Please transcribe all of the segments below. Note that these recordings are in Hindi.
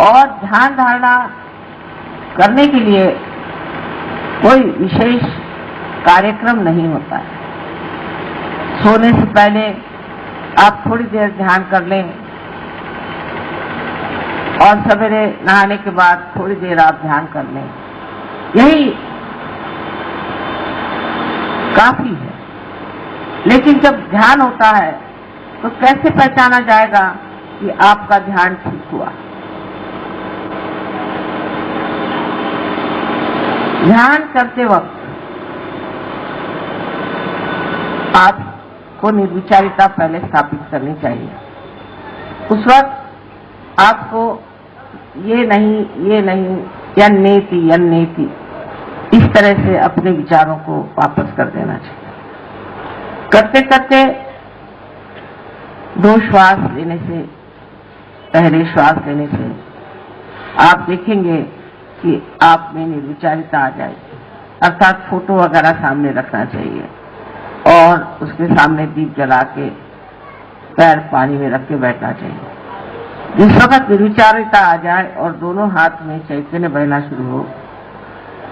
और ध्यान धारणा करने के लिए कोई विशेष कार्यक्रम नहीं होता है। सोने से पहले आप थोड़ी देर ध्यान कर लें और सवेरे नहाने के बाद थोड़ी देर आप ध्यान कर लें, यही काफी है। लेकिन जब ध्यान होता है तो कैसे पहचाना जाएगा कि आपका ध्यान ठीक हुआ? ध्यान करते वक्त आपको निर्विचारिता पहले स्थापित करनी चाहिए। उस वक्त आपको ये नहीं या नेति इस तरह से अपने विचारों को वापस कर देना चाहिए। करते करते 2 श्वास लेने से पहले श्वास लेने से आप देखेंगे कि आप में निर्विचारिता आ जाएगी। अर्थात फोटो वगैरह सामने रखना चाहिए और उसके सामने दीप जला के पैर पानी में रख के बैठना चाहिए। जिस वक्त निर्विचारिता आ जाए और दोनों हाथ में चैतन्य बहना शुरू हो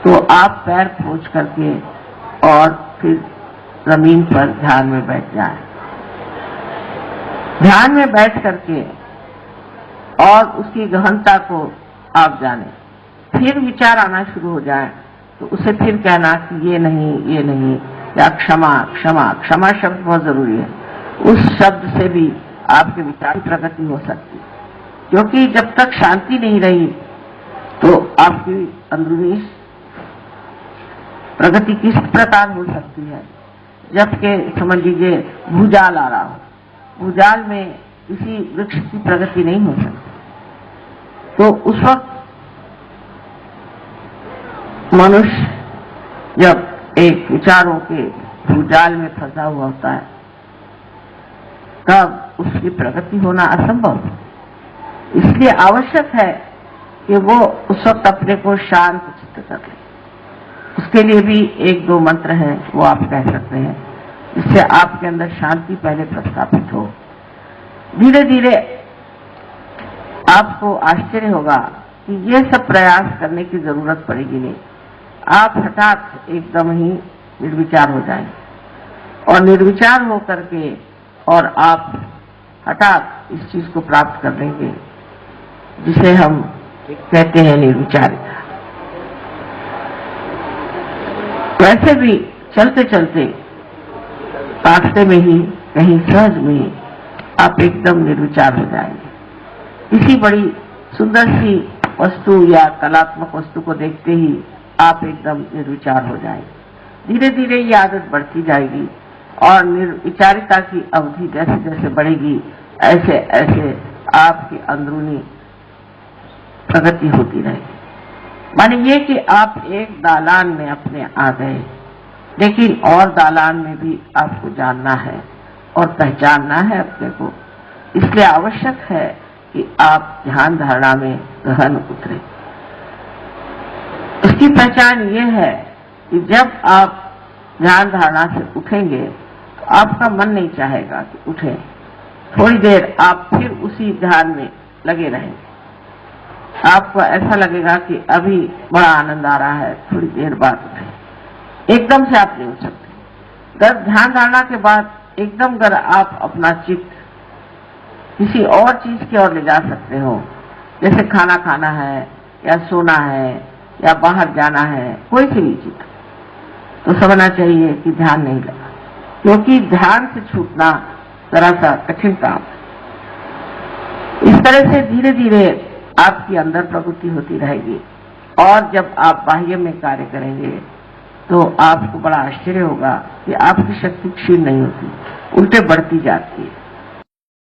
तो आप पैर खोज करके और फिर जमीन पर ध्यान में बैठ जाएं। ध्यान में बैठ करके और उसकी गहनता को आप जाने। फिर विचार आना शुरू हो जाए तो उसे फिर कहना कि ये नहीं या क्षमा शब्द बहुत जरूरी है। उस शब्द से भी आपके विचार की प्रगति हो सकती है, क्योंकि जब तक शांति नहीं रही तो आपकी अंदरूनी प्रगति किस प्रकार हो सकती है? जबकि समझ लीजिए भूजाल आ रहा हो, भूजाल में किसी वृक्ष की प्रगति नहीं हो सकती। तो उस वक्त मनुष्य जब एक विचारों के भूजाल में फंसा हुआ होता है तब उसकी प्रगति होना असंभव है। इसलिए आवश्यक है कि वो उस वक्त अपने को शांत चित्त कर ले। उसके लिए भी 1-2 मंत्र हैं, वो आप कह सकते हैं, जिससे आपके अंदर शांति पहले प्रस्थापित हो। धीरे धीरे आपको आश्चर्य होगा कि ये सब प्रयास करने की जरूरत पड़ेगी नहीं। आप हठात एकदम ही निर्विचार हो जाएंगे और निर्विचार हो करके और आप हठात इस चीज को प्राप्त कर लेंगे जिसे हम कहते हैं निर्विचारिता। वैसे भी चलते चलते रास्ते में ही कहीं सहज में ही आप एकदम निर्विचार हो जाएंगे। किसी बड़ी सुंदर सी वस्तु या कलात्मक वस्तु को देखते ही आप एकदम निर्विचार हो जाएंगे। धीरे धीरे ये आदत बढ़ती जाएगी और निर्विचारिता की अवधि जैसे जैसे बढ़ेगी ऐसे ऐसे आपकी अंदरूनी प्रगति होती रहेगी। माने ये कि आप एक दालान में अपने आ गए, लेकिन और दालान में भी आपको जानना है और पहचानना है अपने को। इसलिए आवश्यक है कि आप ध्यान धारणा में गहन उतरे। उसकी पहचान ये है कि जब आप ध्यान धारणा से उठेंगे तो आपका मन नहीं चाहेगा कि उठे। थोड़ी देर आप फिर उसी ध्यान में लगे रहेंगे। आपको ऐसा लगेगा कि अभी बड़ा आनंद आ रहा है, थोड़ी देर बाद उठे। एकदम से आप नहीं उठ सकते। ध्यान धारणा के बाद एकदम अगर आप अपना चित्त किसी और चीज की ओर ले जा सकते हो, जैसे खाना खाना है या सोना है या बाहर जाना है, कोई सी भी चीज, तो समझना चाहिए कि ध्यान नहीं लगा, क्योंकि ध्यान से छूटना जरा सा कठिन काम है। इस तरह से धीरे धीरे आपकी अंदर प्रवृत्ति होती रहेगी और जब आप बाह्य में कार्य करेंगे तो आपको बड़ा आश्चर्य होगा कि आपकी शक्ति क्षीण नहीं होती, उल्टे बढ़ती जाती है।